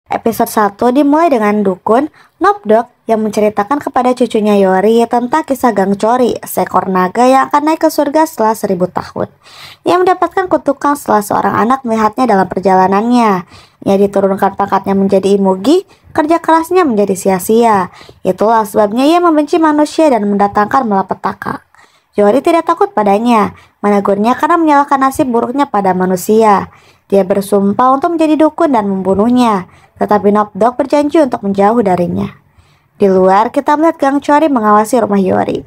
Episode 1 dimulai dengan dukun Nopdog yang menceritakan kepada cucunya Yori tentang kisah Gang Chori, seekor naga yang akan naik ke surga setelah 1000 tahun. Ia mendapatkan kutukan setelah seorang anak melihatnya dalam perjalanannya. Ia diturunkan pangkatnya menjadi imugi, kerja kerasnya menjadi sia-sia. Itulah sebabnya ia membenci manusia dan mendatangkan malapetaka. Yori tidak takut padanya, menegurnya karena menyalahkan nasib buruknya pada manusia. Dia bersumpah untuk menjadi dukun dan membunuhnya, tetapi Nopdog berjanji untuk menjauh darinya. Di luar, kita melihat Gang Chori mengawasi rumah Yori.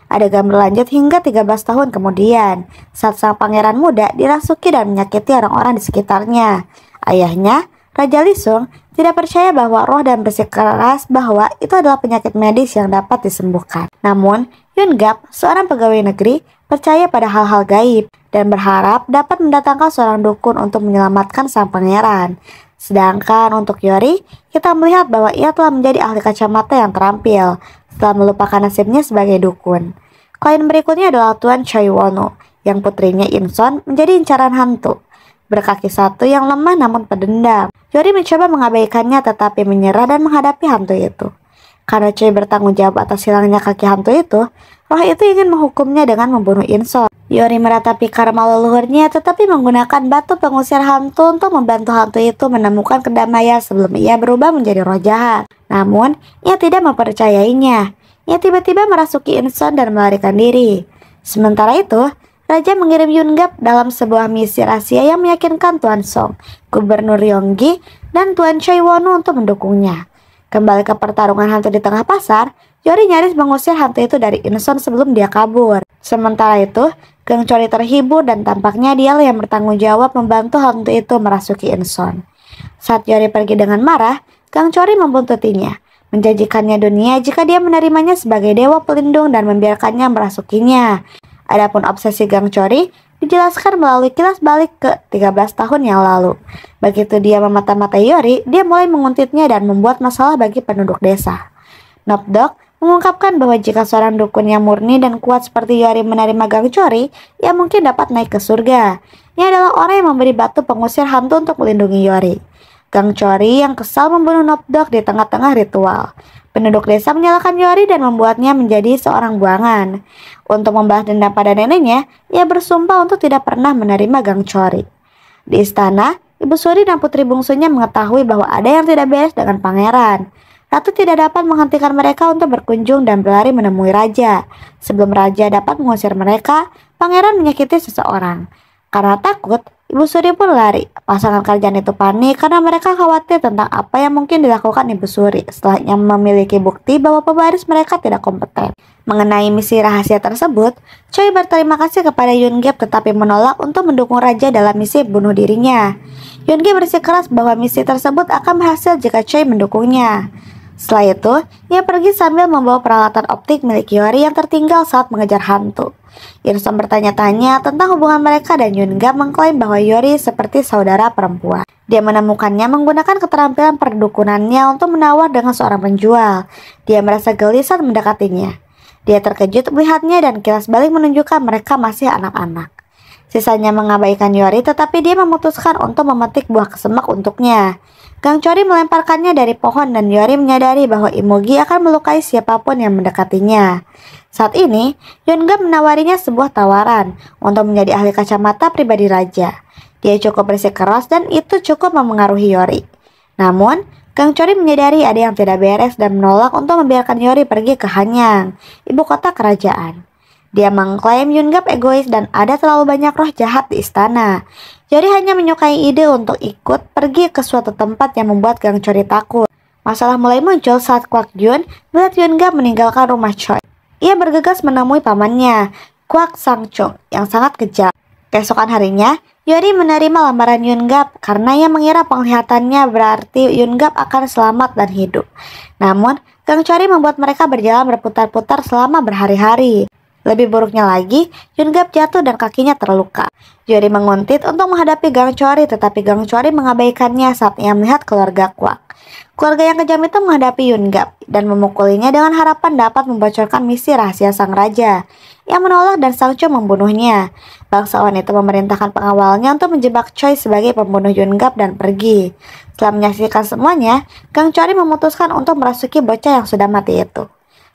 Adegan berlanjut hingga 13 tahun kemudian, saat sang pangeran muda dirasuki dan menyakiti orang-orang di sekitarnya. Ayahnya, Raja Lisung, tidak percaya bahwa roh dan bersikeras bahwa itu adalah penyakit medis yang dapat disembuhkan. Namun, Yun-gap, seorang pegawai negeri, percaya pada hal-hal gaib dan berharap dapat mendatangkan seorang dukun untuk menyelamatkan sang pangeran. Sedangkan untuk Yori, kita melihat bahwa ia telah menjadi ahli kacamata yang terampil setelah melupakan nasibnya sebagai dukun. Klien berikutnya adalah Tuan Choi Wonu, yang putrinya Inson menjadi incaran hantu. Berkaki satu yang lemah namun pedendam, Yori mencoba mengabaikannya tetapi menyerah dan menghadapi hantu itu. Karena Choi bertanggung jawab atas hilangnya kaki hantu itu, roh itu ingin menghukumnya dengan membunuh Inson. Yori meratapi karma leluhurnya tetapi menggunakan batu pengusir hantu untuk membantu hantu itu menemukan kedamaian sebelum ia berubah menjadi roh jahat. Namun, ia tidak mempercayainya. Ia tiba-tiba merasuki Inson dan melarikan diri. Sementara itu, Raja mengirim Yun-gap dalam sebuah misi rahasia yang meyakinkan Tuan Song, Gubernur Yonggi, dan Tuan Choi Wonu untuk mendukungnya. Kembali ke pertarungan hantu di tengah pasar, Yori nyaris mengusir hantu itu dari Inson sebelum dia kabur. Sementara itu, Gang Chori terhibur dan tampaknya dialah yang bertanggung jawab membantu hantu itu merasuki Inson. Saat Yori pergi dengan marah, Gang Chori membuntutinya, menjanjikannya dunia jika dia menerimanya sebagai dewa pelindung dan membiarkannya merasukinya. Adapun obsesi Gang Chori dijelaskan melalui kilas balik ke 13 tahun yang lalu. Begitu dia memata-matai Yori, dia mulai menguntitnya dan membuat masalah bagi penduduk desa. Nopdog mengungkapkan bahwa jika seorang dukun yang murni dan kuat seperti Yori menerima Gang Chori, ia mungkin dapat naik ke surga. Ia adalah orang yang memberi batu pengusir hantu untuk melindungi Yori. Gang Chori yang kesal membunuh Nopdog di tengah-tengah ritual. Penduduk desa menyalahkan Yori dan membuatnya menjadi seorang buangan. Untuk membalas dendam pada neneknya, ia bersumpah untuk tidak pernah menerima Gang Chori. Di istana, Ibu Suri dan putri bungsunya mengetahui bahwa ada yang tidak beres dengan pangeran. Ratu tidak dapat menghentikan mereka untuk berkunjung dan berlari menemui raja. Sebelum raja dapat mengusir mereka, pangeran menyakiti seseorang. Karena takut, Ibu Suri pun lari. Pasangan kerajaan itu panik karena mereka khawatir tentang apa yang mungkin dilakukan Ibu Suri setelahnya memiliki bukti bahwa pewaris mereka tidak kompeten. Mengenai misi rahasia tersebut, Choi berterima kasih kepada Yun-gap tetapi menolak untuk mendukung raja dalam misi bunuh dirinya. Yun-gap bersikeras bahwa misi tersebut akan berhasil jika Choi mendukungnya. Setelah itu, ia pergi sambil membawa peralatan optik milik Yori yang tertinggal saat mengejar hantu. Inson bertanya-tanya tentang hubungan mereka dan Yun-gap mengklaim bahwa Yori seperti saudara perempuan. Dia menemukannya menggunakan keterampilan perdukunannya untuk menawar dengan seorang penjual. Dia merasa geli saat mendekatinya. Dia terkejut melihatnya dan kilas balik menunjukkan mereka masih anak-anak. Sisanya mengabaikan Yori tetapi dia memutuskan untuk memetik buah kesemak untuknya. Gang Chori melemparkannya dari pohon dan Yori menyadari bahwa Imugi akan melukai siapapun yang mendekatinya. Saat ini, Yun-gap menawarinya sebuah tawaran untuk menjadi ahli kacamata pribadi raja. Dia cukup bersikeras dan itu cukup memengaruhi Yori. Namun, Gang Chori menyadari ada yang tidak beres dan menolak untuk membiarkan Yori pergi ke Hanyang, ibu kota kerajaan. Dia mengklaim Yun-gap egois dan ada terlalu banyak roh jahat di istana. Yori hanya menyukai ide untuk ikut pergi ke suatu tempat yang membuat Gang Chori takut. Masalah mulai muncul saat Kwak Jun melihat Yun-gap meninggalkan rumah Choi. Ia bergegas menemui pamannya, Kwak Sang-chung, yang sangat kejam. Keesokan harinya, Yori menerima lamaran Yun-gap karena ia mengira penglihatannya berarti Yun-gap akan selamat dan hidup. Namun, Gang Chori membuat mereka berjalan berputar-putar selama berhari-hari. Lebih buruknya lagi, Yun-gap jatuh dan kakinya terluka. Yori menguntit untuk menghadapi Gang Chori tetapi Gang Chori mengabaikannya saat ia melihat keluarga Kwak. Keluarga yang kejam itu menghadapi Yun-gap dan memukulinya dengan harapan dapat membocorkan misi rahasia sang raja. yang menolak dan Sang Choi membunuhnya. Bangsawan itu memerintahkan pengawalnya untuk menjebak Choi sebagai pembunuh Yun-gap dan pergi. Setelah menyaksikan semuanya, Gang Chori memutuskan untuk merasuki bocah yang sudah mati itu.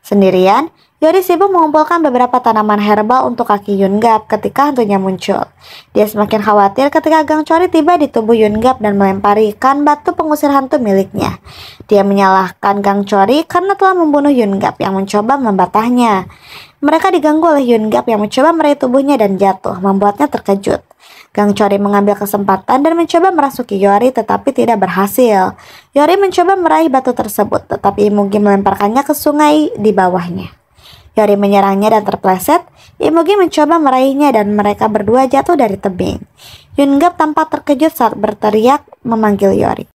Sendirian, Yori sibuk mengumpulkan beberapa tanaman herbal untuk kaki Yun-gap ketika hantunya muncul. Dia semakin khawatir ketika Gang Chori tiba di tubuh Yun-gap dan melemparikan batu pengusir hantu miliknya. Dia menyalahkan Gang Chori karena telah membunuh Yun-gap yang mencoba membatahnya. Mereka diganggu oleh Yun-gap yang mencoba meraih tubuhnya dan jatuh, membuatnya terkejut. Gang Chori mengambil kesempatan dan mencoba merasuki Yori tetapi tidak berhasil. Yori mencoba meraih batu tersebut tetapi Imugi melemparkannya ke sungai di bawahnya. Yori menyerangnya dan terpleset. Imugi mencoba meraihnya dan mereka berdua jatuh dari tebing. Yun-gap tampak terkejut saat berteriak memanggil Yori.